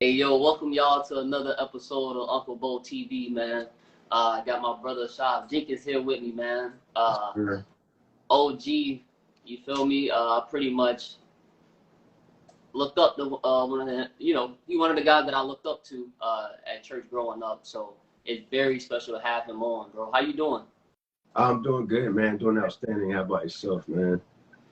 Hey yo, welcome y'all to another episode of Uncle Bo TV, man. I got my brother Chav Jenkins here with me, man. Sure. OG, you feel me? I pretty much looked up to one of the, he one of the guys that I looked up to at church growing up. So it's very special to have him on, bro. How you doing? I'm doing good, man. Doing outstanding. How about yourself, man?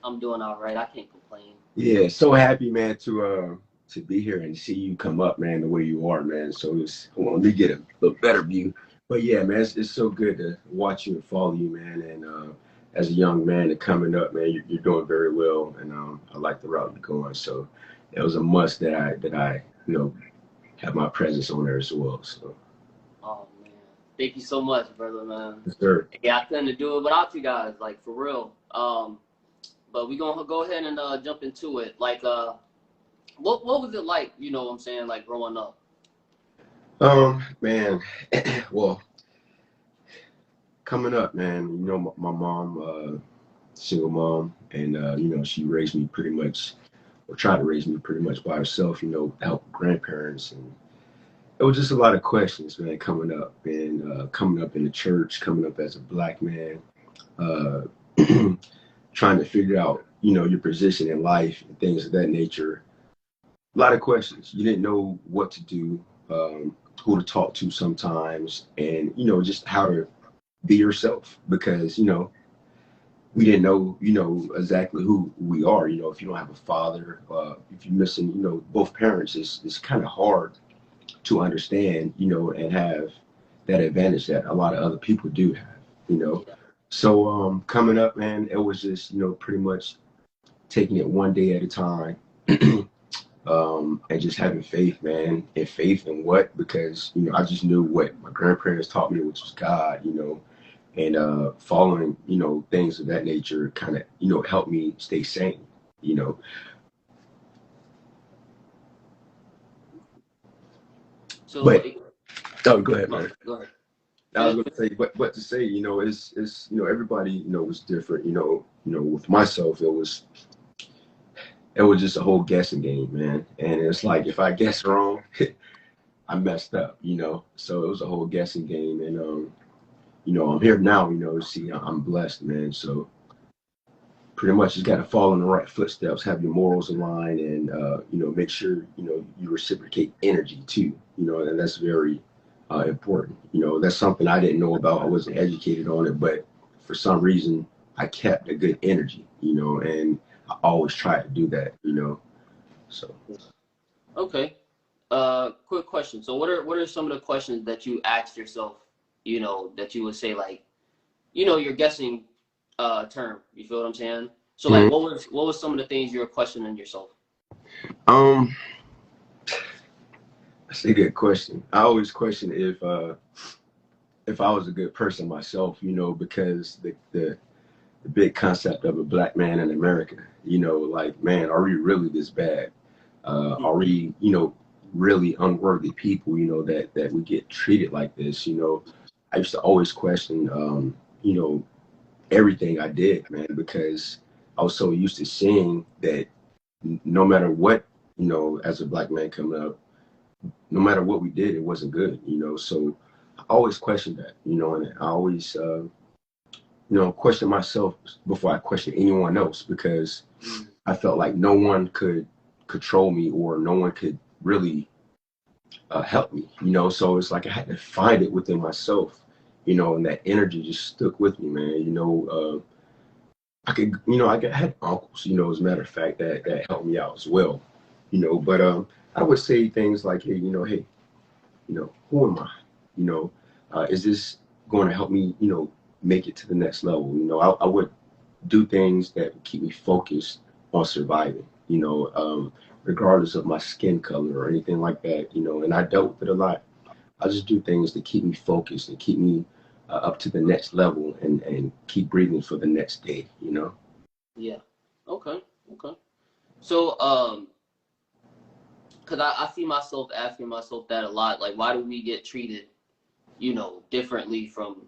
I'm doing all right. I can't complain. Yeah, so happy, man, to be here and see you come up, man, the way you are, man. So it's hold on, let me get a little better view. But yeah, man, it's so good to watch you and follow you, man. And as a young man and coming up, man, you're doing very well, and I like the route you're going. So it was a must that I have my presence on there as well. So Oh man, thank you so much, brother, man. yes, sir. Yeah, I couldn't do it without you guys, like for real. But we gonna go ahead and jump into it. Like, what was it like? You know what I'm saying? Like growing up. Man, well, coming up, man, my mom, single mom, and she raised me pretty much, or tried to raise me pretty much by herself. Help grandparents, and it was just a lot of questions, man, coming up in the church, coming up as a black man, uh, trying to figure out, your position in life and things of that nature. A lot of questions. You didn't know what to do, who to talk to sometimes, and just how to be yourself because we didn't know exactly who we are. If you don't have a father, if you're missing both parents, it's kind of hard to understand and have that advantage that a lot of other people do have. you know Yeah. so coming up, man, it was just pretty much taking it one day at a time. And just having faith, man, and faith in what? Because I just knew what my grandparents taught me, which was God, and following, things of that nature kind of, helped me stay sane, you know. So, But oh, go ahead, oh, man. go ahead. I was Finish. gonna say, but to say, it's everybody, was different, with myself, it was just a whole guessing game, man. And it's like if I guess wrong, I messed up, So it was a whole guessing game, and I'm here now, see, I'm blessed, man. So pretty much just got to follow in the right footsteps, have your morals aligned, and make sure you reciprocate energy too. And that's very important. That's something I didn't know about. I wasn't educated on it, but for some reason I kept a good energy. And I always try to do that. So Okay. Quick question. So, what are some of the questions that you asked yourself? That you would say like, your guessing term. You feel what I'm saying? So, like, mhm. what was some of the things you were questioning yourself? um, that's a good question. I always question if I was a good person myself. Because the big concept of a black man in America. Like, man, are we really this bad? Are we, really unworthy people? That we get treated like this. I used to always question, everything I did, man, because I was so used to seeing that no matter what, as a black man coming up, no matter what we did, it wasn't good. So I always questioned that. And I always question myself before I question anyone else because Mm. I felt like no one could control me or no one could really help me. So it's like I had to find it within myself, and that energy just stuck with me, man. I could, I had uncles, as a matter of fact, that helped me out as well, but I would say things like, hey, who am I? Is this going to help me, make it to the next level? I would do things that would keep me focused on surviving, regardless of my skin color or anything like that, and I dealt with it a lot. I just do things to keep me focused and keep me up to the next level and keep breathing for the next day. Yeah. Okay. Okay. So, because I see myself asking myself that a lot. Like, why do we get treated, differently from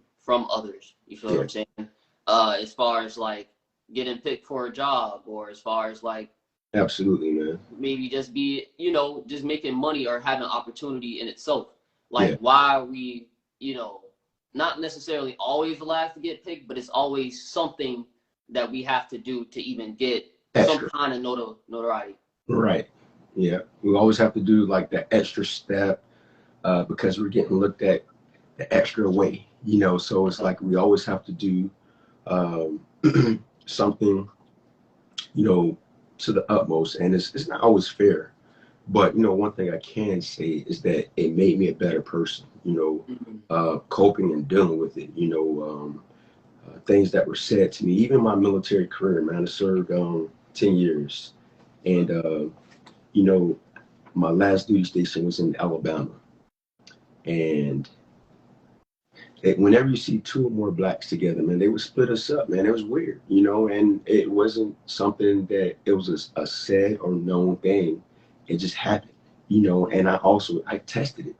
others? You feel what Yeah. I'm saying? As far as like getting picked for a job, or as far as like Absolutely, man. Maybe just be, just making money or having opportunity in itself. Like, Yeah, why are we, not necessarily always the last to get picked, but it's always something that we have to do to even get some extra. kind of notoriety. Right. Yeah. We always have to do like that extra step because we're getting looked at the extra way, so it's like we always have to do um, something, you know, to the utmost. And it's not always fair. But, one thing I can say is that it made me a better person, Mm-hmm. coping and dealing with it, things that were said to me, even my military career, man. I served 10 years. And, you know, my last duty station was in Alabama. And whenever you see two or more blacks together, man, they would split us up, man. It was weird, and it wasn't something that it was a said or known thing. It just happened, and I tested it,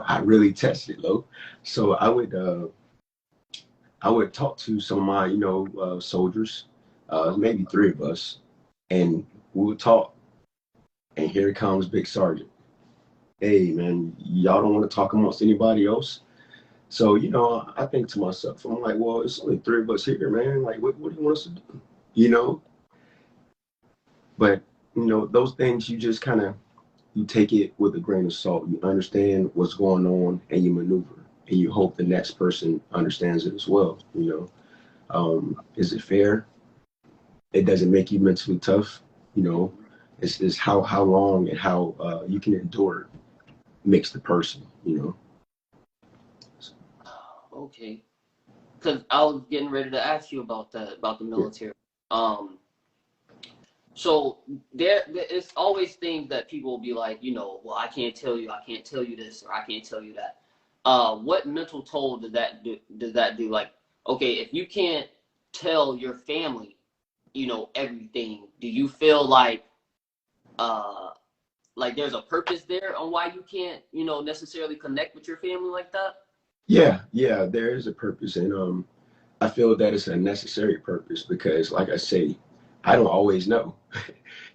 I really tested it, low. So I would talk to some of my, soldiers, maybe three of us, and we would talk. And here comes Big Sergeant. Hey, man, y'all don't want to talk amongst anybody else? So, I think to myself, I'm like, well, it's only three of us here, man. Like, what do you want us to do? You know, but, those things you just kind of, you take it with a grain of salt. You understand what's going on and you maneuver and you hope the next person understands it as well. Is it fair? It doesn't make you mentally tough, you know. It's how long and how you can endure it makes the person. Okay. Because I was getting ready to ask you about that, about the Yeah. military. Um, so there it's always things that people will be like, well, I can't tell you this, or I can't tell you that. What mental toll does that do? Does that do? Like, okay, if you can't tell your family, everything, do you feel uh, like there's a purpose there on why you can't, necessarily connect with your family like that? Yeah, there is a purpose, and I feel that it's a necessary purpose because, like I say, I don't always know.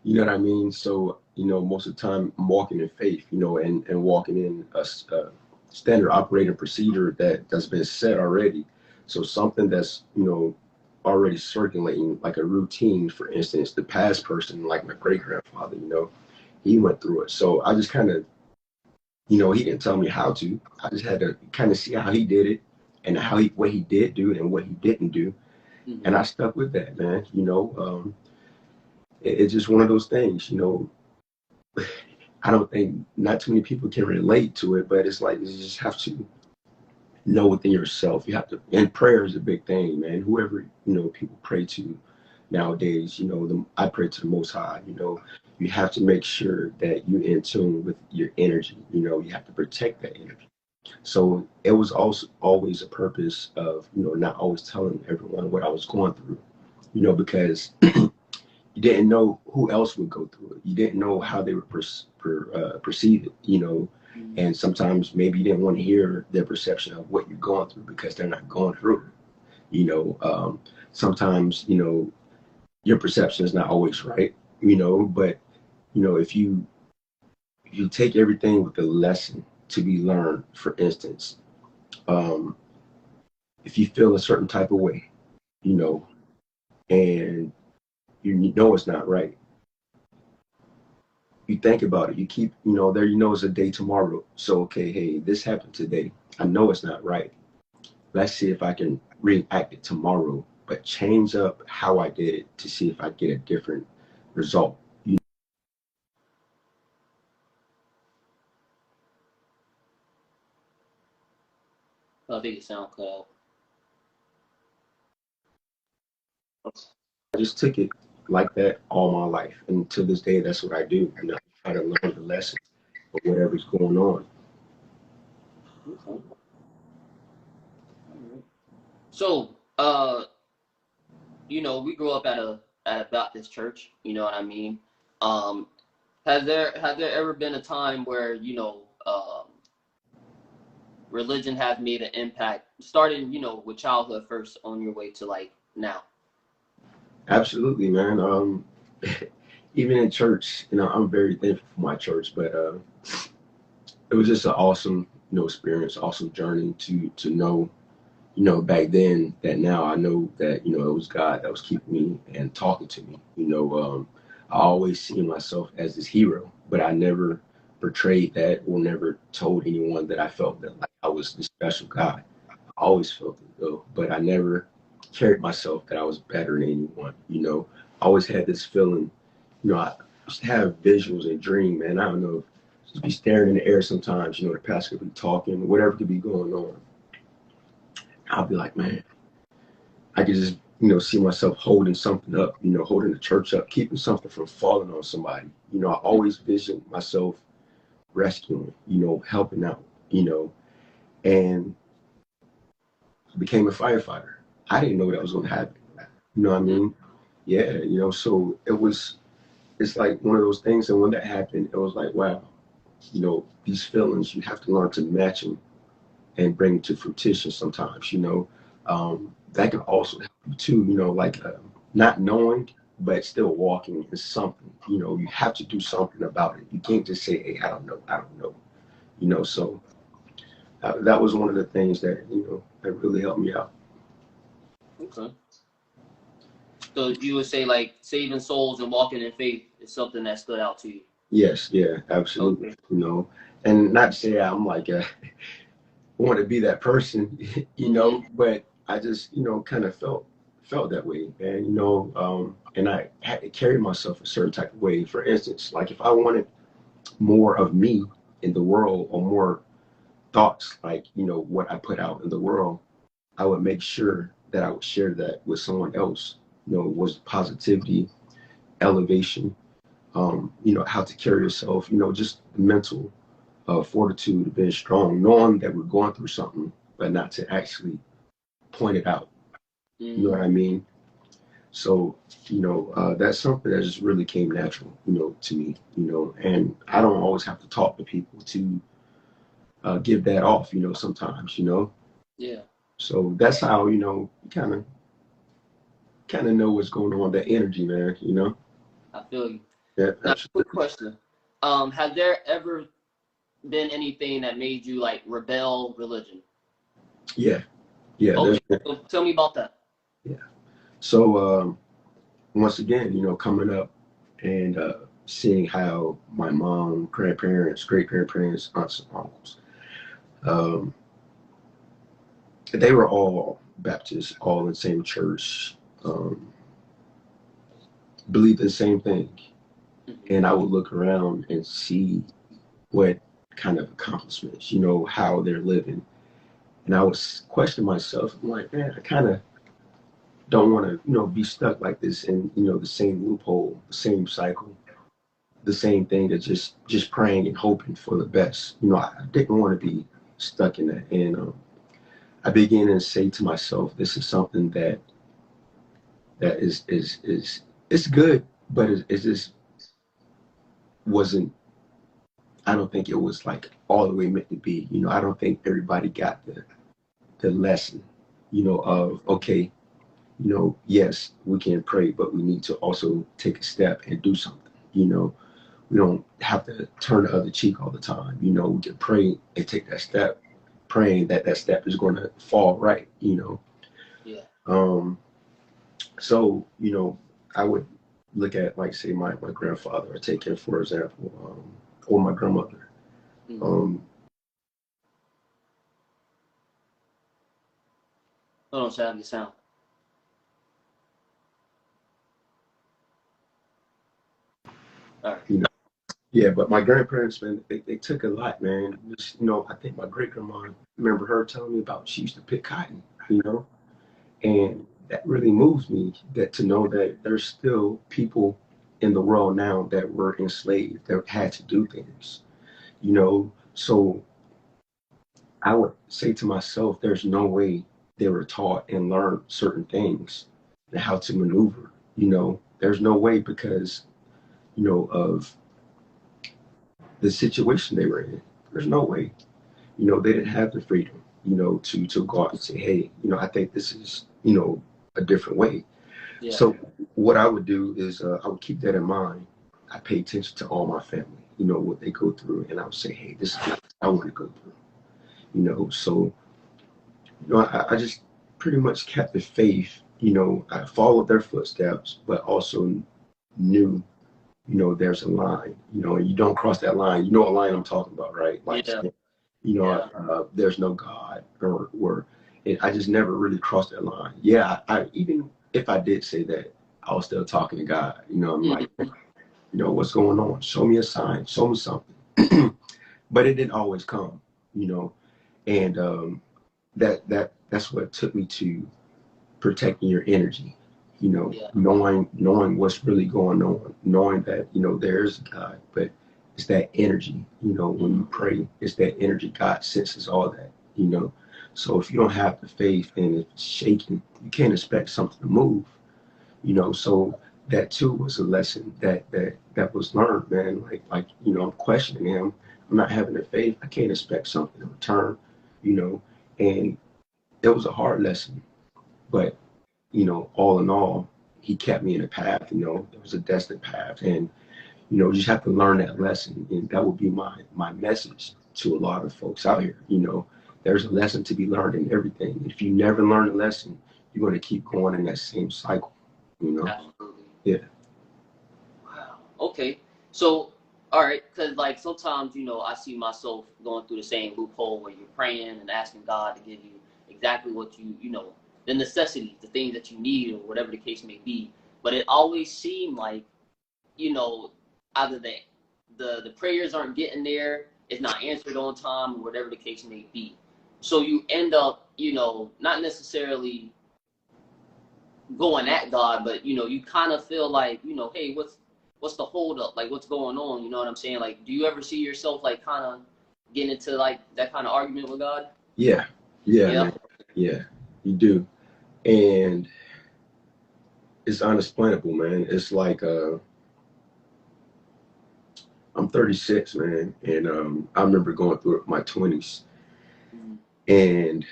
You know what I mean? So, most of the time I'm walking in faith, and walking in a standard operating procedure that's been set already. So something that's, already circulating like a routine, for instance, the past person, like my great grandfather, he went through it. So I just kind of, he didn't tell me how to. I just had to kind of see how he did it and what he did do and what he didn't do. And Mm-hmm. I stuck with that, man. It's just one of those things, I don't think not too many people can relate to it, but it's like you just have to know within yourself. You have to, and prayer is a big thing, man. Whoever, people pray to nowadays, I pray to the Most High, you have to make sure that you're in tune with your energy. You have to protect that energy. So it was also always a purpose of, not always telling everyone what I was going through, because you didn't know who else would go through it. You didn't know how they would perceive it. Mm-hmm. And sometimes maybe you didn't want to hear their perception of what you're going through because they're not going through it. Sometimes, your perception is not always right, but, if you take everything with a lesson to be learned, for instance, um, if you feel a certain type of way, you know, and you know it's not right, you think about it. You keep, there, it's a day tomorrow. So, okay, hey, this happened today. I know it's not right. Let's see if I can reenact it tomorrow, but change up how I did it to see if I get a different result. I think it sound cut out. I just took it like that all my life. And to this day, that's what I do. I try to learn the lesson of whatever's going on. Okay. All right. So, we grew up at a Baptist church. You know what I mean? Um, has there ever been a time where religion has made an impact, starting with childhood first, on your way to like now? Absolutely, man. even in church, you know, I'm very thankful for my church, but it was just an awesome, you know, experience, awesome journey to know, you know, back then that now I know that, you know, it was God that was keeping me and talking to me. You know, I always seen myself as this hero, but I never portrayed that or never told anyone that I felt that like I was this special guy. I always felt it though, but I never carried myself that I was better than anyone. You know, I always had this feeling, you know, I used to have visuals and dream, man. I don't know, just be staring in the air sometimes, you know, the pastor could be talking, whatever could be going on. I'll be like, man, I could just, you know, see myself holding something up, you know, holding the church up, keeping something from falling on somebody. You know, I always vision myself rescuing, you know, helping out, you know, and I became a firefighter. I didn't know that was going to happen. You know what I mean? Yeah, you know, so it's like one of those things. And when that happened, it was like, wow, you know, these feelings, you have to learn to match them and bring it to fruition sometimes, you know. That can also help you too, you know, like not knowing, but still walking in something, you know, you have to do something about it. You can't just say, hey, I don't know, you know, so that was one of the things that, you know, that really helped me out. Okay. So you would say like saving souls and walking in faith is something that stood out to you? Yes, yeah, absolutely. Okay. You know, and not to say I'm like, want to be that person, you know, but I just, you know, kind of felt that way, and you know, and I had to carry myself a certain type of way. For instance, like if I wanted more of me in the world or more thoughts, like you know, what I put out in the world, I would make sure that I would share that with someone else. You know, was positivity, elevation, you know, how to carry yourself, you know, just mental fortitude, being strong, knowing that we're going through something, but not to actually point it out. You know what I mean? So, you know, that's something that just really came natural, you know, to me, you know, and I don't always have to talk to people to give that off, you know, sometimes, you know. Yeah. So that's how, you know, you kind of know what's going on, that energy, man, you know. I feel you. Yeah, Now, quick absolutely. question. Have there ever been anything that made you like rebel religion? Yeah, yeah, Okay, there's been, so tell me about that. yeah. So, once again, you know, coming up and seeing how my mom, grandparents, great grandparents, aunts and uncles, um, they were all Baptists, all in the same church, believed in the same thing. And I would look around and see what kind of accomplishments, you know, how they're living. And I was questioning myself. I'm like, man, I kind of don't want to, you know, be stuck like this in, you know, the same loophole, the same cycle, the same thing that just praying and hoping for the best. You know, I didn't want to be stuck in that. And I began to say to myself, this is something that is it's good, but it just wasn't. I don't think it was like all the way meant to be. You know, I don't think everybody got the lesson. You know, of okay, you know, yes, we can pray, but we need to also take a step and do something. You know, we don't have to turn the other cheek all the time. You know, we can pray and take that step, praying that that step is going to fall right. You know, Yeah. so you know, I would look at like say my grandfather, or take him for example, or my grandmother. Um, Hold on, Chav, your sound. All right. you know, yeah, but my grandparents, man, they took a lot, man. Just, you know, I think my great grandma, remember her telling me about she used to pick cotton, you know, and that really moves me that to know that there's still people in the world now that were enslaved, that had to do things, you know. So I would say to myself, there's no way they were taught and learned certain things and how to maneuver, you know. There's no way because, you know, of the situation they were in. There's no way. You know, they didn't have the freedom, you know, to go out and say, hey, you know, I think this is, you know, a different way. Yeah. So what I would do is I would keep that in mind, I pay attention to all my family, you know, what they go through. And I would say, hey, this is what I want to go through, you know. So, you know, I just pretty much kept the faith, you know. I followed their footsteps, but also knew, you know, there's a line, you know, and you don't cross that line. You know what line I'm talking about, right? Like, Yeah. you know, Yeah. there's no God, or I just never really crossed that line. Yeah, I even if I did say that, I was still talking to God. You know, I'm like, Mhm. you know, what's going on? Show me a sign. Show me something. But it didn't always come, you know, and that's what took me to protecting your energy. You know, Yeah. knowing what's really going on, knowing that, you know, there is a God, but it's that energy. You know, when you pray, it's that energy. God senses all that. You know, so if you don't have the faith and it's shaking, you can't expect something to move. You know, so that too was a lesson that was learned, man. Like you know, I'm questioning him. I'm not having the faith. I can't expect something to return. You know, and it was a hard lesson, but you know, all in all, he kept me in a path. You know, there was a destined path, and you know, you just have to learn that lesson, and that would be my message to a lot of folks out here. You know, there's a lesson to be learned in everything. If you never learn a lesson, you're going to keep going in that same cycle. You know, Absolutely. yeah, Wow. Okay. So, all right, because like sometimes, you know, I see myself going through the same loophole where you're praying and asking God to give you exactly what you know, the necessities, the things that you need, or whatever the case may be. But it always seemed like, you know, either the prayers aren't getting there, it's not answered on time, or whatever the case may be. So you end up, you know, not necessarily going at God, but you know, you kind of feel like, you know, hey, what's the hold up? Like what's going on? You know what I'm saying? Like, do you ever see yourself like kind of getting into like that kind of argument with God? yeah, yeah, Yeah. man, yeah, you do, and it's unexplainable, man. It's like I'm 36, man, and I remember going through my 20s Mhm. and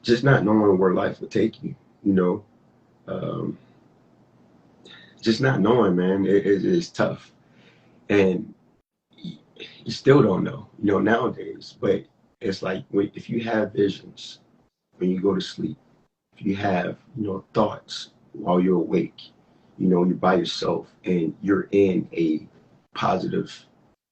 just not knowing where life would take you. You know, um, just not knowing, man, it's tough, and you still don't know, you know, nowadays. But it's like if you have visions when you go to sleep, if you have, you know, thoughts while you're awake, you know, you're by yourself and you're in a positive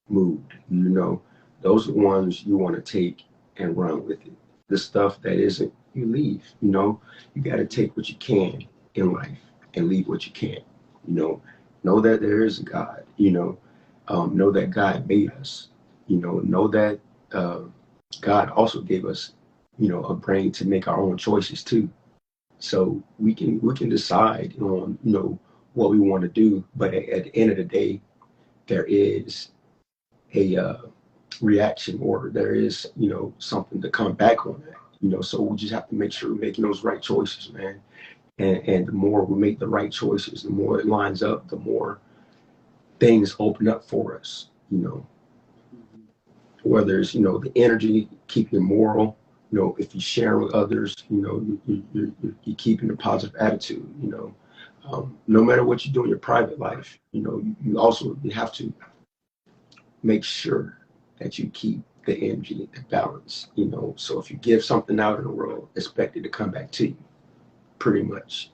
mood, you know, those are the ones you want to take and run with it. The stuff that isn't, you leave, you know, you got to take what you can in life and leave what you can't, you know that there is a God, you know that God made us, know that uh, God also gave us, you know, a brain to make our own choices too. So we can decide on, you know, what we want to do, but at the end of the day, there is a reaction, or there is, you know, something to come back on that. You know, so we just have to make sure we're making those right choices, man. And the more we make the right choices, the more it lines up, the more things open up for us. You know, Mhm. whether it's, you know, the energy, keeping it moral. You know, if you share with others, you know, you're keeping a positive attitude. You know, no matter what you do in your private life, you know, you also you have to make sure that you keep the energy, the balance, you know. So if you give something out in the world, expect it to come back to you, pretty much.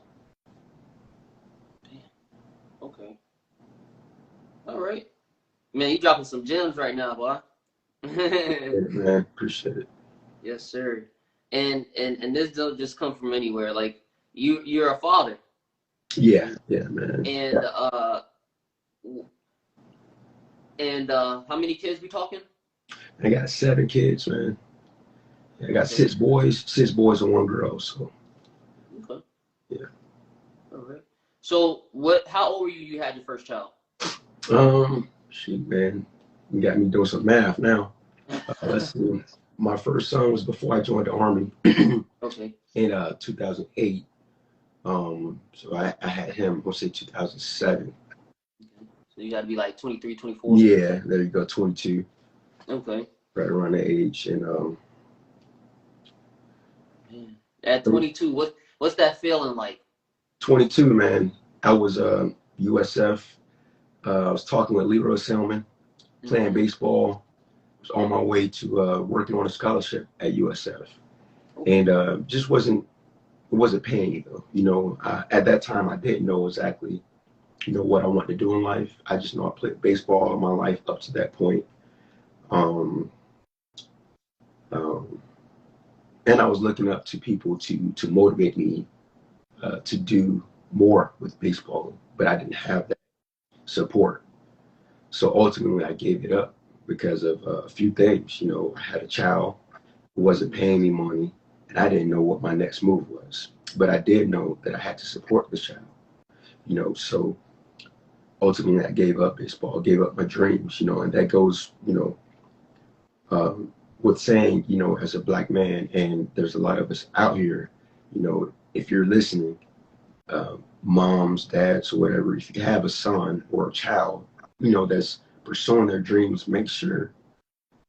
Damn. Okay. All right. Man, you dropping some gems right now, boy. Yeah, man, appreciate it. Yes, sir. And this don't just come from anywhere. Like you're a father, Yeah, yeah, man. Yeah. and how many kids we talking? I got 7 kids, man. I got Okay. six boys and 1 girl. So Okay. yeah. All right. So what? How old were you had your first child? Shoot, man, you got me doing some math now. Let's see. My first son was before I joined the army Okay. in 2008. So I had him, let's say 2007. Okay. So you got to be like 23, 24. Yeah, there you go, 22, Okay. right around the age. And Man. At 22, what's that feeling like? 22, man, I was USF. I was talking with Leroy Selman, playing baseball. Was on my way to working on a scholarship at USF, and just wasn't paying though. At that time I didn't know exactly what I wanted to do in life. I just know I played baseball all my life up to that point. Um, um, and I was looking up to people to motivate me to do more with baseball, but I didn't have that support. So ultimately, I gave it up because of a few things. I had a child who wasn't paying me money, and I didn't know what my next move was. But I did know that I had to support the child. So ultimately, I gave up baseball, gave up my dreams. And that goes, with saying, as a black man, and there's a lot of us out here, if you're listening, moms, dads, or whatever, if you have a son or a child, that's pursuing their dreams, make sure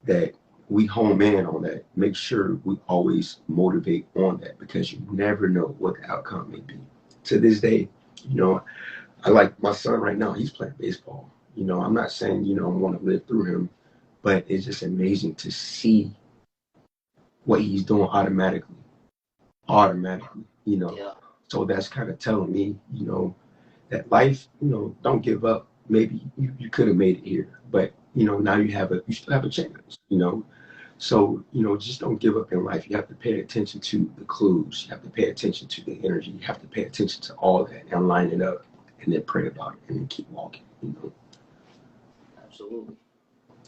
that we home in on that. Make sure we always motivate on that because you never know what the outcome may be. To this day, I like my son right now, he's playing baseball. I'm not saying, I want to live through him, but it's just amazing to see what he's doing automatically. Yeah. So that's kind of telling me, that life, don't give up. Maybe you could have made it here, but now you still have a chance. So, just don't give up in life. You have to pay attention to the clues. You have to pay attention to the energy. You have to pay attention to all that and line it up and then pray about it and then keep walking. Absolutely.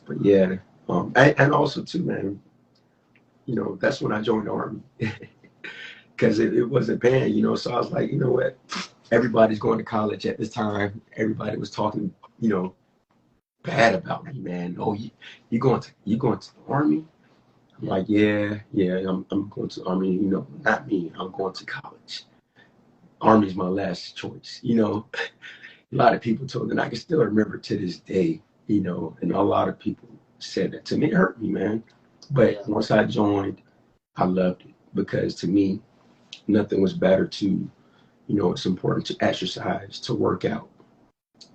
But yeah, and also too, man, that's when I joined the Army because it wasn't paying, so I was like, you know what? Everybody's going to college at this time. Everybody was talking, bad about me, man. Oh, you going to the Army? I'm like, yeah, I'm going to the Army. Not me. I'm going to college. Army's my last choice. A lot of people told me, and I can still remember to this day, and a lot of people said that to me. It hurt me, man. But once I joined, I loved it because to me, nothing was better to, it's important to exercise, to work out,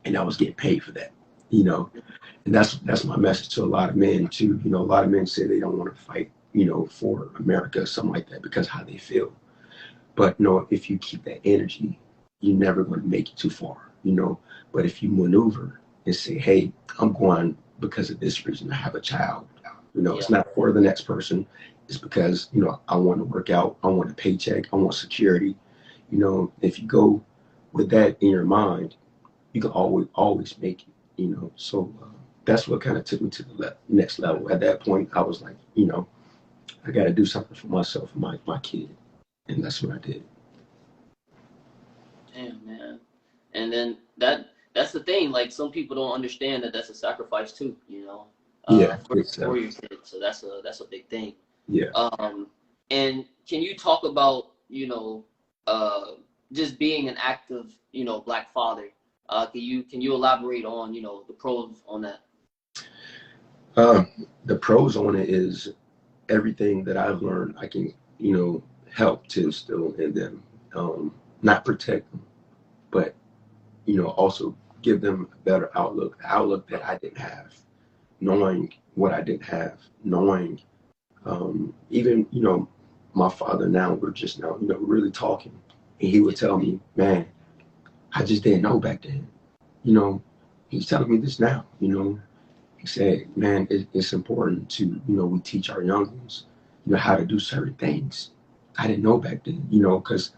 and I was getting paid for that, and that's my message to a lot of men too. A lot of men say they don't want to fight, for America or something like that because how they feel. But if you keep that energy, you're never going to make it too far. But if you maneuver and say, hey, I'm going because of this reason, I have a child. It's not for the next person. It's because, I want to work out. I want a paycheck. I want security. If you go with that in your mind, you can always make it, So that's what kind of took me to the next level. At that point, I was like, I got to do something for myself and my kid. And that's what I did. Damn, man. And then that's the thing. Like some people don't understand that that's a sacrifice too. Yeah, for your kids. So that's a big thing. Yeah. And can you talk about just being an active black father? Can you elaborate on the pros on that? The pros on it is everything that I've learned. I can help to instill in them, not protect them, but also give them a better outlook that I didn't have, knowing what I didn't have, knowing even my father now, we're just now really talking, and he would tell me, man, I just didn't know back then. He's telling me this now. He said, man, it's important to we teach our young ones how to do certain things. I didn't know back then, because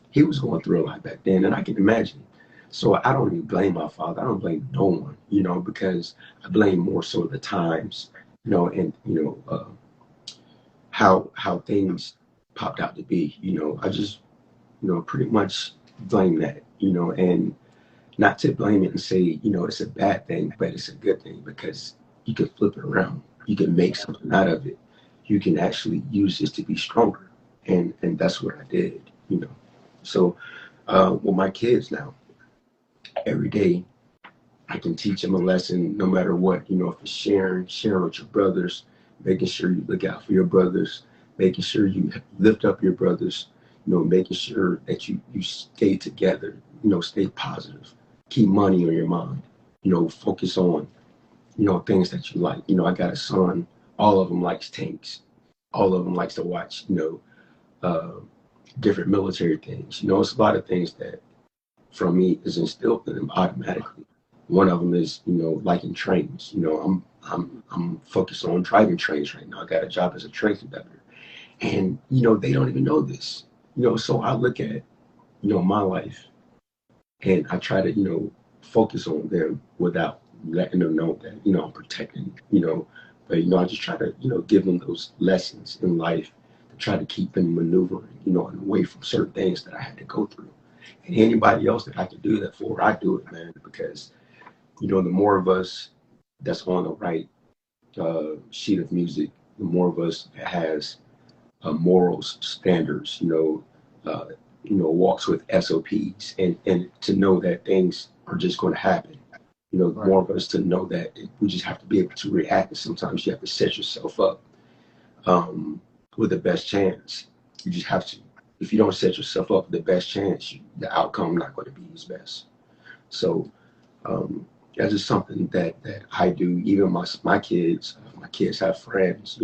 he was going through a lot back then, and I can imagine. So I don't even blame my father. I don't blame no one, because I blame more so the times, and how things popped out to be. I just pretty much blame that, and not to blame it and say it's a bad thing, but it's a good thing because you can flip it around. You can make something out of it. You can actually use this to be stronger, and that's what I did. So with my kids now, every day I can teach them a lesson no matter what, if it's sharing with your brothers, making sure you look out for your brothers, making sure you lift up your brothers, making sure that you stay together, stay positive, keep money on your mind, focus on, things that you like. I got a son, all of them likes tanks. All of them likes to watch, uh, different military things. It's a lot of things that from me is instilled in them automatically. One of them is, liking trains. I'm focused on driving trains right now. I got a job as a train conductor. And, they don't even know this. So I look at, my life and I try to, focus on them without letting them know that, I'm protecting, but, I just try to, give them those lessons in life to try to keep them maneuvering, and away from certain things that I had to go through. And anybody else that I can do that for, I do it, man, because, the more of us that's on the right sheet of music, the more of us that has morals, standards, walks with SOPs, and to know that things are just going to happen. The Right. more of us to know that we just have to be able to react. And sometimes you have to set yourself up with the best chance. You just have to. If you don't set yourself up with the best chance, the outcome not going to be as best. So that's just something that I do. Even my kids, my kids have friends.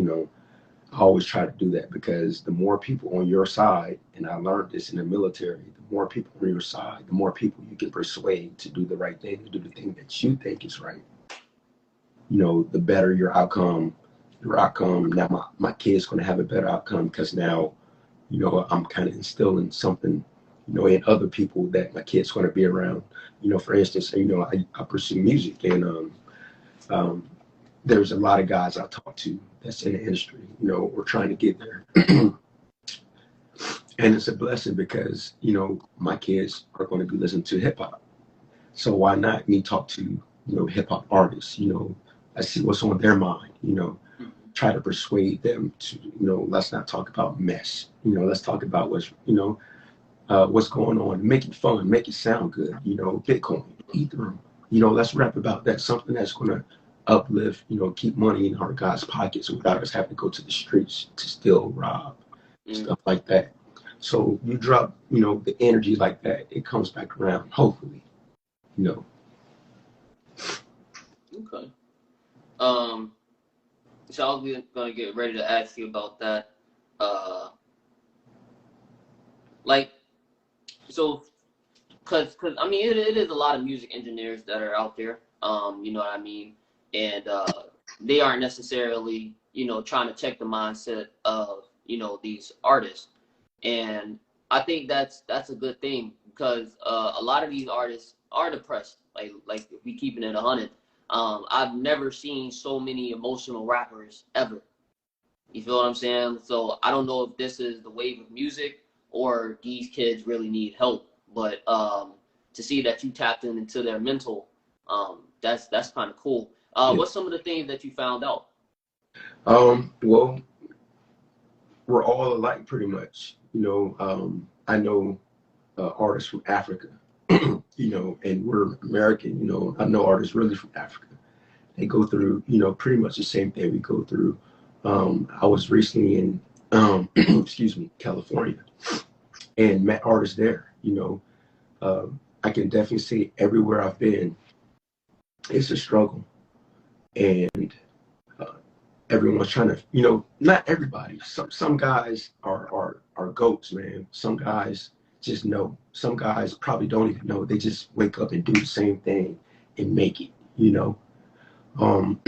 I always try to do that because the more people on your side, and I learned this in the military, the more people on your side, the more people you can persuade to do the right thing, to do the thing that you think is right. The better your outcome. Now my kid's going to have a better outcome because now, I'm kind of instilling something, in other people that my kid's going to be around. For instance, I pursue music, and there's a lot of guys I talk to that's in the industry. We're trying to get there. And it's a blessing because, my kids are going to be listening to hip hop. So why not me talk to, hip hop artists, I see what's on their mind, try to persuade them to, let's not talk about mess. Let's talk about what's going on, make it fun, make it sound good, Bitcoin, Ethereum, let's rap about that, something that's going to uplift, keep money in our guys' pockets without us having to go to the streets to steal, rob, stuff like that. So you drop, the energy like that, it comes back around, hopefully, Okay. So I was gonna get ready to ask you about that. Uh, like, so, cause I mean, it is a lot of music engineers that are out there. You know what I mean, and they aren't necessarily, trying to check the mindset of, these artists. And I think that's a good thing because a lot of these artists are depressed. Like if we keeping it 100, I've never seen so many emotional rappers ever. You feel what I'm saying? So I don't know if this is the wave of music or these kids really need help. But to see that you tapped into their mental, that's kind of cool. yeah. What's some of the things that you found out? Well, we're all alike pretty much. I know artists from Africa, and we're American. I know artists really from Africa. They go through, pretty much the same thing we go through. I was recently in, excuse me, California, and met artists there. I can definitely say everywhere I've been, it's a struggle, and everyone's trying to, not everybody. Some guys are goats, man. Some guys just know. Some guys probably don't even know. They just wake up and do the same thing and make it, Um,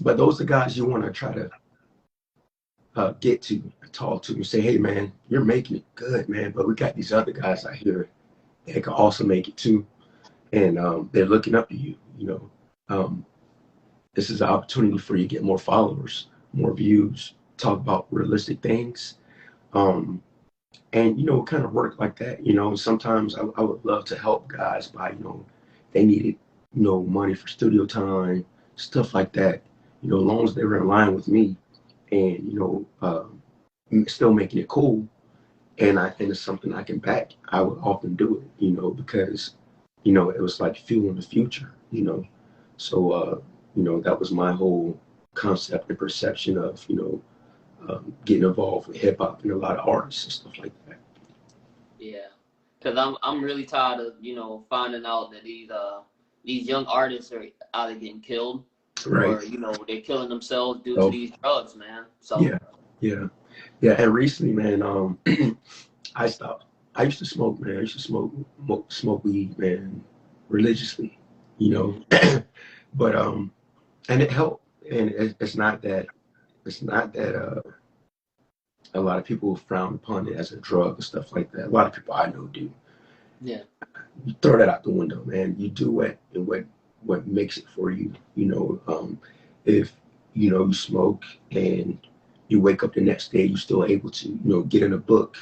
but those are guys you want to try to get to, talk to, and say, hey, man, you're making it good, man. But we got these other guys out here that can also make it too. And they're looking up to you, This is an opportunity for you to get more followers, more views, talk about realistic things. And, kind of work like that. Sometimes I would love to help guys by, they needed, money for studio time, stuff like that. As long as they were in line with me and, still making it cool and it's something I can back, I would often do it, because, it was like fueling the future, So, that was my whole concept and perception of, getting involved with hip hop and a lot of artists and stuff like that. Yeah, because I'm really tired of finding out that these these young artists are either getting killed Right. or, you know, they're killing themselves due to So these drugs, man. So yeah. And recently, man, I stopped. I used to smoke, man. I used to smoke weed, man, religiously, you know. But and it helped. And it's not that a lot of people frown upon it as a drug and stuff like that. A lot of people I know do. yeah, You throw that out the window, man. You do what makes it for you. You know, if you know you smoke and you wake up the next day, you're still able to, you know, get in a book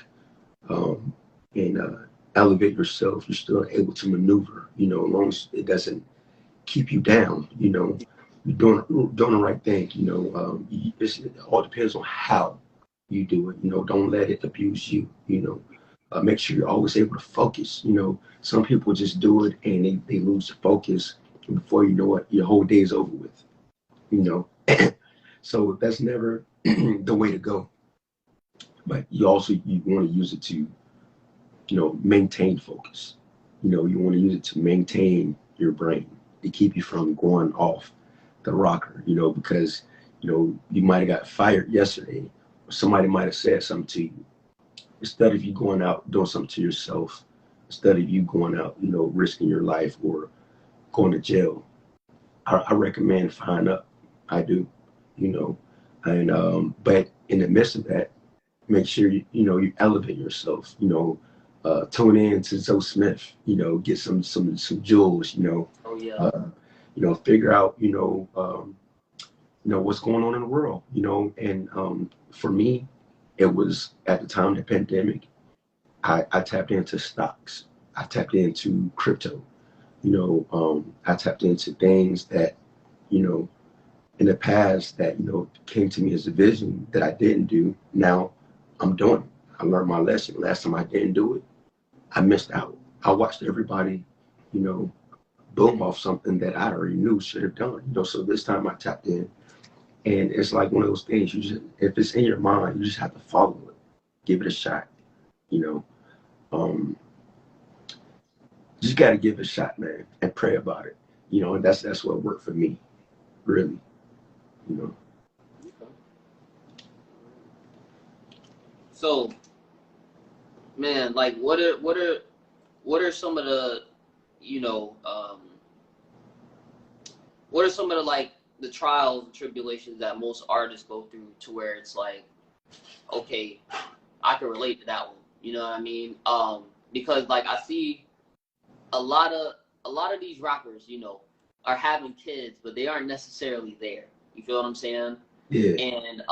um, and elevate yourself. You're still able to maneuver. You know, as long as it doesn't keep you down. You know, you're doing the right thing. You know, it all depends on how you do it. You know, don't let it abuse you. You know, make sure you're always able to focus. You know, some people just do it and they lose the focus, and before you know it, your whole day is over with. You know, so that's never the way to go. But you want to use it to, you know, maintain focus. You know, you want to use it to maintain your brain, to keep you from going off the rocker, you know, because, you know, you might have got fired yesterday or somebody might have said something to you. Instead of you going out doing something to yourself, instead of you going out, you know, risking your life or going to jail, I recommend firing up. I do, you know, and but in the midst of that, make sure you know you elevate yourself. You know, tune in to CuZo Smif. You know, get some jewels. oh yeah, You know, figure out you know what's going on in the world. You know, and for me, it was at the time of the pandemic. I tapped into stocks. I tapped into crypto. You know, I tapped into things that you know in the past that you know came to me as a vision that I didn't do. Now I'm doing it. I learned my lesson. Last time I didn't do it, I missed out. I watched everybody, you know, boom off something that I already knew should have done. You know, so this time I tapped in, and it's like one of those things. You just, if it's in your mind, you just have to follow it, give it a shot. You know, just got to give it a shot, man, and pray about it. You know, and that's what worked for me, really. You know. so man, like what are some of the, you know, what are some of the like the trials and tribulations that most artists go through to where it's like, okay, I can relate to that one. You know what I mean? Because like I see a lot of these rappers, you know, are having kids, but they aren't necessarily there. You feel what I'm saying? Yeah. And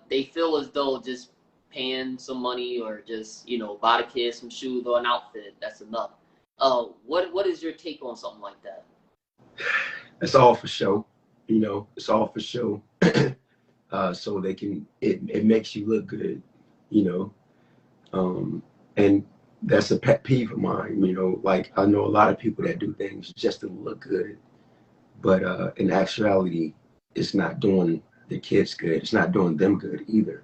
they feel as though just paying some money or just, you know, buy the kids some shoes or an outfit, that's enough. What is your take on something like that? It's all for show. You know, it's all for show. So they can it makes you look good, you know. And that's a pet peeve of mine, you know, like I know a lot of people that do things just to look good, but in actuality it's not doing the kids good. It's not doing them good either.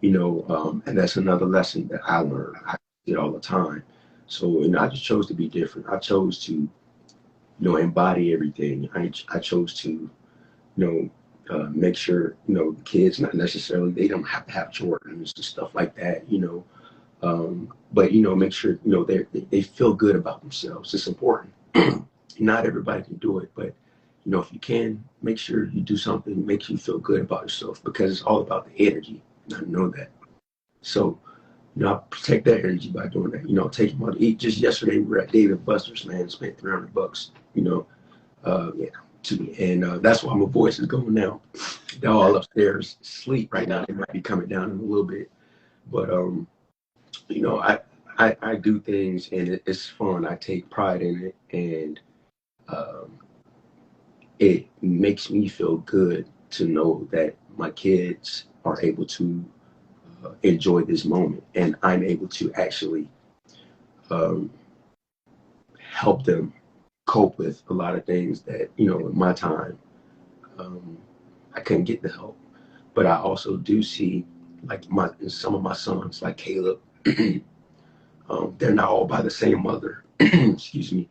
You know, and that's another lesson that I learned. I see it all the time. So, you know, I just chose to be different. I chose to, you know, embody everything. I chose to, you know, make sure, you know, the kids, not necessarily, they don't have to have Jordans and stuff like that, you know. But, you know, make sure, you know, they feel good about themselves. It's important. Not everybody can do it, but, you know, if you can, make sure you do something that makes you feel good about yourself because it's all about the energy. And I know that. So, you know, I protect that energy by doing that. You know, taking them out to eat. Just yesterday, we were at David Buster's, man, spent $300, you know. Yeah, to me. And that's why my voice is going now. They're all upstairs asleep right now. They might be coming down in a little bit. But, you know, I do things and it's fun. I take pride in it. And it makes me feel good to know that my kids are able to enjoy this moment. And I'm able to actually um, help them cope with a lot of things that, you know, in my time, I couldn't get the help. But I also do see, like some of my sons, like Caleb, they're not all by the same mother. Excuse me.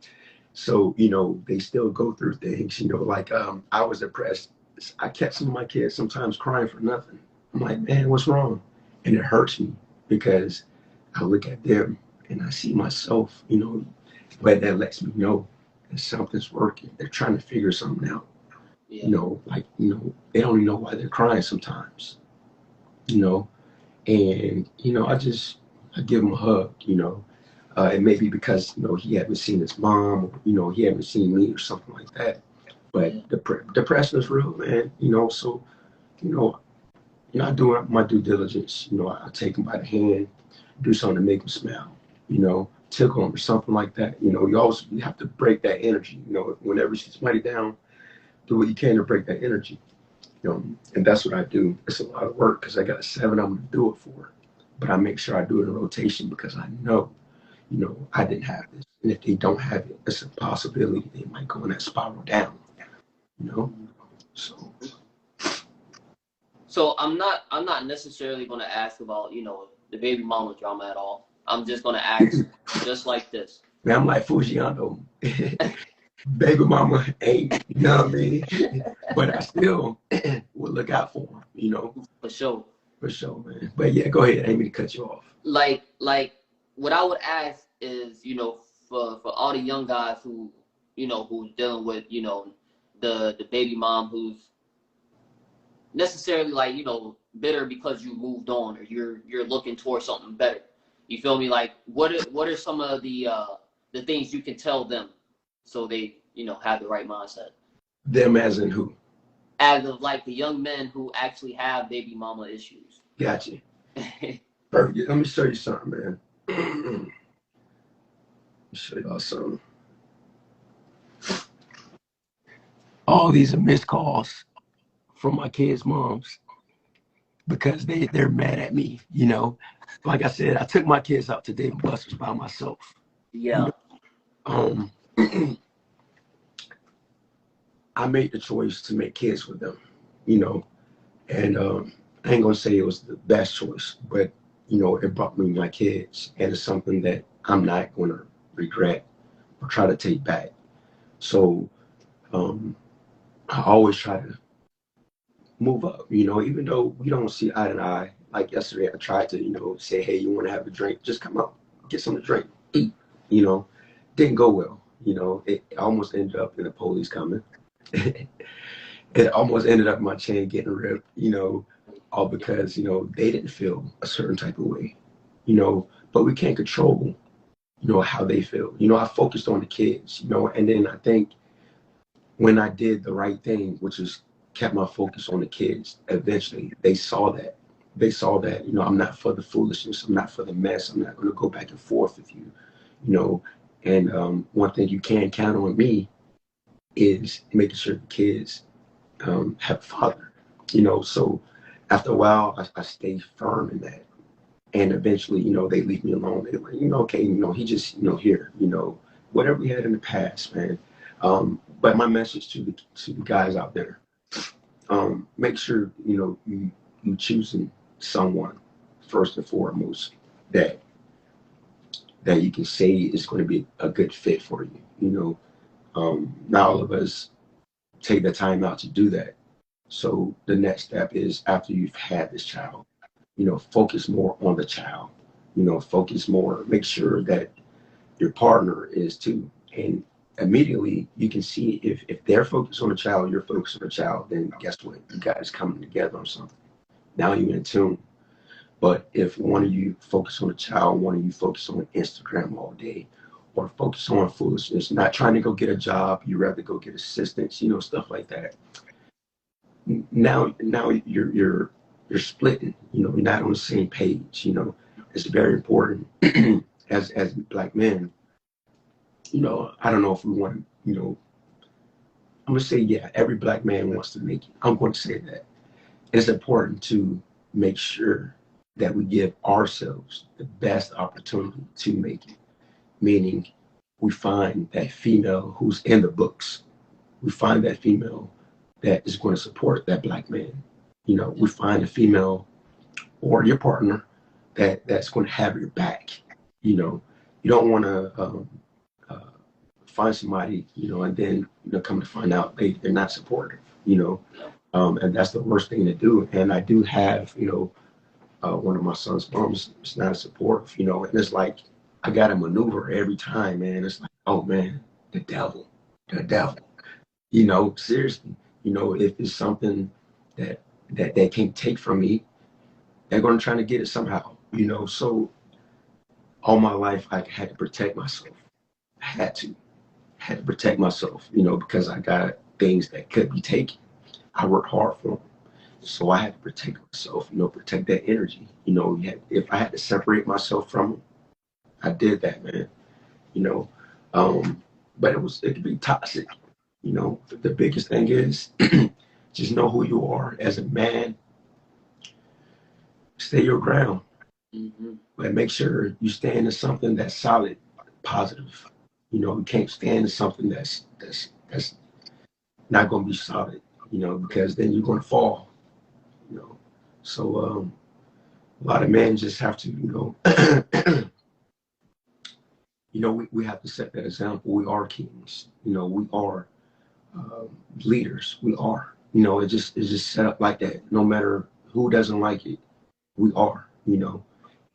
So, you know, they still go through things, you know, like I was depressed. I kept some of my kids sometimes crying for nothing. I'm like, man, what's wrong? And it hurts me because I look at them and I see myself, you know, but that lets me know that something's working. They're trying to figure something out. Yeah. You know, like, you know, they don't even know why they're crying sometimes, you know, and, you know, I give them a hug, you know. It may be because, you know, he haven't seen his mom, or, you know, he haven't seen me or something like that. Yeah. But depression is real, man, you know, so, you know, I do my due diligence. You know, I take them by the hand, do something to make them smile. You know, tickle them or something like that. You know, you have to break that energy. You know, whenever you see somebody down, do what you can to break that energy. You know, and that's what I do. It's a lot of work because I got 7 of them to do it for. But I make sure I do it in rotation because I know, you know, I didn't have this. And if they don't have it, it's a possibility they might go in that spiral down. You know, so So I'm not necessarily gonna ask about, you know, the baby mama drama at all. I'm just gonna ask just like this. man, I'm like Fujiano. Baby mama ain't, you know what I mean? But I still would look out for him, you know, For sure. for sure, man. But yeah, go ahead. I didn't mean to cut you off. Like what I would ask is, you know, for all the young guys who, you know, who's dealing with, you know, the baby mom who's necessarily like, you know, bitter because you moved on or you're looking towards something better. You feel me? Like what are some of the things you can tell them so they, you know, have the right mindset? Them as in who? As of like the young men who actually have baby mama issues. Gotcha. Perfect. Let me show you something, man. Let me show y'all something. All these are missed calls from my kids' moms because they're mad at me, you know. Like I said, I took my kids out to Dave and Buster's by myself. You Yeah. know, I made the choice to make kids with them, you know, and I ain't gonna say it was the best choice, but you know, it brought me my kids, and it's something that I'm not gonna regret or try to take back. So um, I always try to move up, you know, even though we don't see eye to eye. Like yesterday, I tried to, you know, say, hey, you want to have a drink? Just come out, get something to drink, eat. You know, didn't go well. You know, it almost ended up in the police coming. It almost ended up my chain getting ripped, you know, all because, you know, they didn't feel a certain type of way, you know, but we can't control, you know, how they feel. You know, I focused on the kids, you know, and then I think when I did the right thing, which is kept my focus on the kids, eventually they saw that. They saw that, you know, I'm not for the foolishness. I'm not for the mess. I'm not going to go back and forth with you, you know. And one thing you can count on me is making sure the kids have a father, you know. So after a while, I stay firm in that. And eventually, you know, they leave me alone. They're like, you know, okay, you know, he just, you know, here, you know, whatever we had in the past, man. But my message to the guys out there, make sure, you know, you choosing someone first and foremost that you can say is going to be a good fit for you. You know, not all of us take the time out to do that. So the next step is after you've had this child, you know, focus more on the child. You know, focus more. Make sure that your partner is too, and immediately you can see if they're focused on the child, you're focused on the child. Then guess what? You guys coming together on something. Now you're in tune. But if one of you focus on the child, one of you focus on Instagram all day, or focus on foolishness, not trying to go get a job, you rather go get assistance, you know, stuff like that. Now you're splitting, you know, you're not on the same page, you know. It's very important as black men, you know. I don't know if we want to, you know, I'm gonna say, yeah, every black man wants to make it. I'm going to say that. It's important to make sure that we give ourselves the best opportunity to make it, meaning we find that female who's in the books. We find that female that is going to support that black man. You know, we find a female or your partner that's going to have your back. You know, you don't want to uh, find somebody, you know, and then, you know, come to find out they're not supportive, you know. Yeah. And that's the worst thing to do. And I do have, you know, one of my son's moms is not supportive, you know, and it's like I got to maneuver every time, man. It's like, oh man, the devil, the devil, you know, seriously, you know, if it's something that they can't take from me, they're going to try to get it somehow, you know. So all my life, I had to protect myself. I had to protect myself, you know, because I got things that could be taken. I worked hard for them. So I had to protect myself, you know, protect that energy. You know, if I had to separate myself from them, I did that, man. You know, but it could be toxic. You know, the biggest thing is just know who you are as a man. Stay your ground, Mm-hmm. but make sure you stand in something that's solid, positive. You know, you can't stand in something that's not going to be solid. You know, because then you're going to fall. You know, so a lot of men just have to, you know, you know, we have to set that example. We are kings. You know, we are leaders. We are. You know, it's just set up like that. No matter who doesn't like it, we are. You know,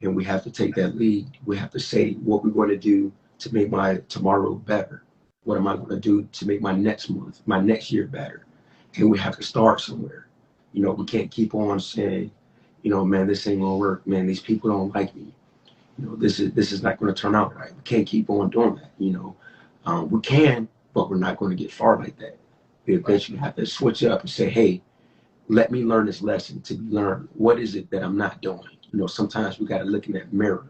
and we have to take that lead. We have to say what we're going to do to make my tomorrow better. What am I going to do to make my next month, my next year better? And we have to start somewhere. You know, we can't keep on saying, you know, man, this ain't gonna work. Man, these people don't like me. You know, this is not going to turn out right. We can't keep on doing that. You know, we can, but we're not going to get far like that. We eventually have to switch up and say, hey, let me learn this lesson to be learned. What is it that I'm not doing? You know, sometimes we got to look in that mirror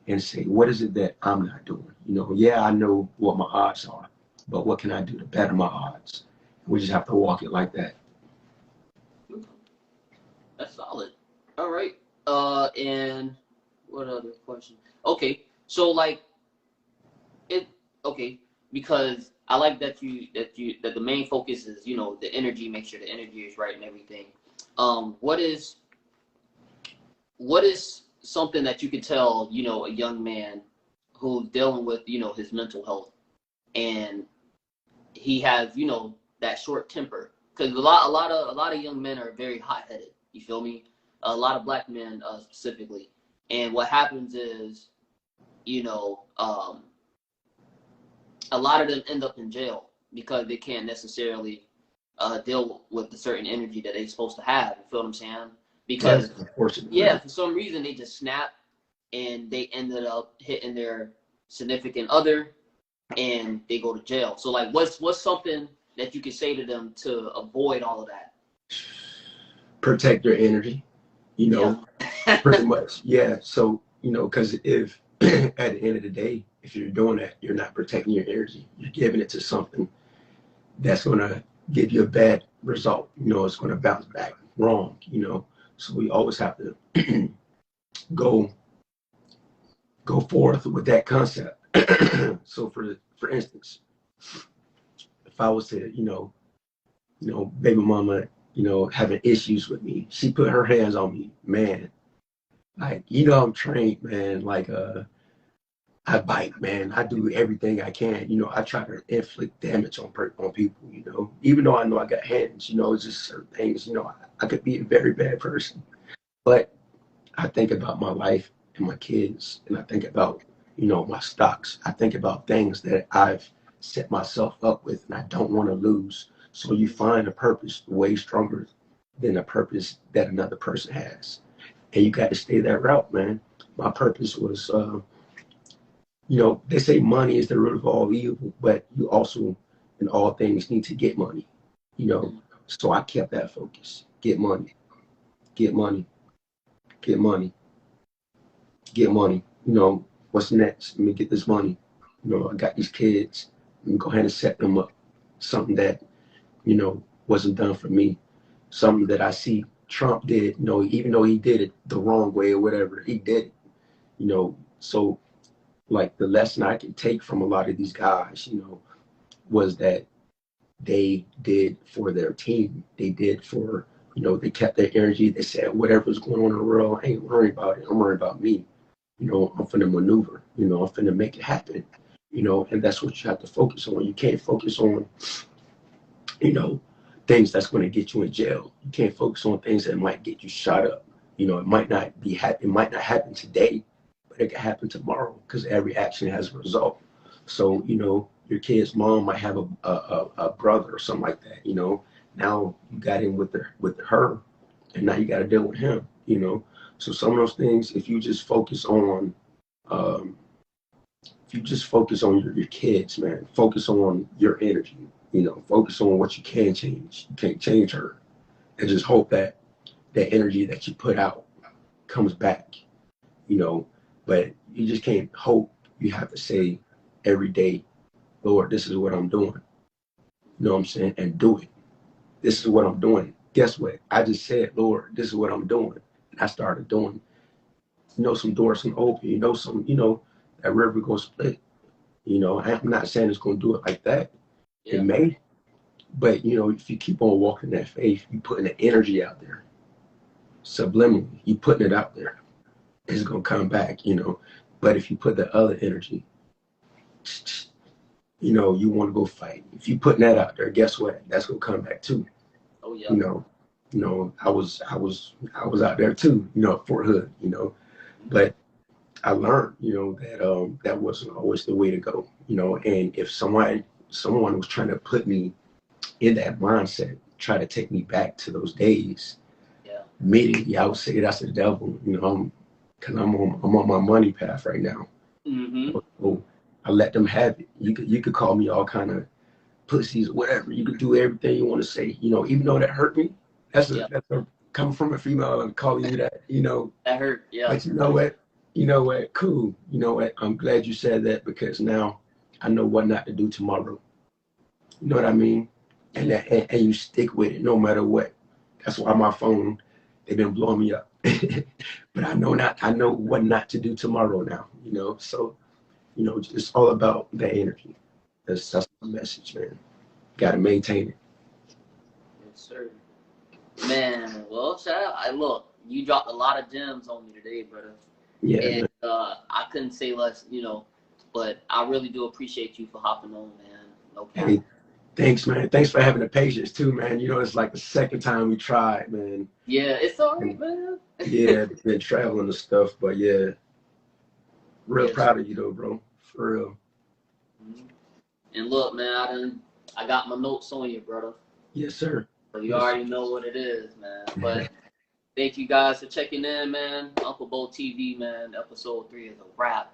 and say, what is it that I'm not doing? You know, yeah, I know what my odds are, but what can I do to better my odds? We just have to walk it like that. That's solid. All right. And what other question? Okay. So like it. Okay, because I like that the main focus is, you know, the energy. Make sure the energy is right and everything. What is something that you could tell, you know, a young man who's dealing with, you know, his mental health, and he has, you know, that short temper? Because a lot of young men are very hot headed. You feel me? A lot of black men specifically. And what happens is, you know, a lot of them end up in jail because they can't necessarily deal with the certain energy that they're supposed to have. You feel what I'm saying? Because That's unfortunate. yeah, for some reason they just snap and they ended up hitting their significant other and they go to jail. So like, what's something that you could say to them to avoid all of that? Protect your energy, you know, Yeah. pretty much. Yeah. So, you know, because if at the end of the day, if you're doing that, you're not protecting your energy. You're giving it to something that's going to give you a bad result. You know, it's going to bounce back wrong, you know. So we always have to go forth with that concept. So for instance, if I was to, baby mama, you know, having issues with me, she put her hands on me, man. Like, you know, I'm trained, man. Like, I bite, man. I do everything I can. You know, I try to inflict damage on people. You know, even though I know I got hands. You know, it's just certain things. You know, I could be a very bad person, but I think about my life and my kids, and I think about, you know, my stocks. I think about things that I've set myself up with, and I don't want to lose. So you find a purpose way stronger than a purpose that another person has, and you got to stay that route, man. My purpose was. You know, they say money is the root of all evil, but you also, in all things, need to get money. You know, so I kept that focus. Get money, get money, get money, get money. You know, what's next? Let me get this money. You know, I got these kids. Let me go ahead and set them up. Something that, you know, wasn't done for me. Something that I see Trump did, you know, even though he did it the wrong way or whatever, he did it, you know. So like the lesson I can take from a lot of these guys, you know, was that they did for their team. They did for, you know, they kept their energy. They said, whatever's going on in the world, I ain't worried about it. I'm worried about me. You know, I'm finna maneuver. You know, I'm finna make it happen. and that's what you have to focus on. You can't focus on, you know, things that's going to get you in jail. You can't focus on things that might get you shot up. It might not it might not happen today, but it could happen tomorrow because every action has a result. So, your kid's mom might have a brother or something like that, Now you got in with her and now you got to deal with him. So some of those things, if you just focus on um, your kids, man, focus on your energy, focus on what you can change. You can't change her, and just hope that that energy that you put out comes back, you know. But you just can't hope. You have to say every day, Lord, this is what I'm doing. You know what I'm saying? And do it. This is what I'm doing. Guess what? I just said, Lord, this is what I'm doing. And I started doing, some doors can open, that river gonna split. I'm not saying it's gonna do it like that. Yeah. It may, but if you keep on walking that faith, you putting the energy out there, subliminally, you putting it out there, it's gonna come back. But if you put the other energy, you want to go fight. If you putting that out there, guess what? That's gonna come back too. Oh yeah. I was out there too, at Fort Hood, but I learned, that that wasn't always the way to go, and if someone was trying to put me in that mindset, try to take me back to those days, yeah, immediately I would say that's the devil, because I'm on my money path right now. Mm-hmm. So I let them have it. You could call me all kind of pussies, whatever. You could do everything you want to say, even though that hurt me. That's a coming from a female and calling you that, That hurt, yeah. But you know what? Cool. You know what? I'm glad you said that because now I know what not to do tomorrow. You know what I mean? And and you stick with it no matter what. That's why my phone, they've been blowing me up. But I know what not to do tomorrow now, So, it's all about the energy. That's my message, man. Gotta maintain it. Yes, sir. Man, well, Chav, look, you dropped a lot of gems on me today, brother. Yeah. And I couldn't say less, but I really do appreciate you for hopping on, man. No cap. Hey, thanks, man. Thanks for having the patience too, man. It's like the second time we tried, man. Yeah, it's all right, man. Yeah, been traveling and stuff, but yeah, real Yes. proud of you though, bro. For real. Mm-hmm. And look, man, I got my notes on you, brother. Yes, sir. So you already know what it is, man. But thank you guys for checking in, man. Uncle Bo TV, man. Episode 3 is a wrap.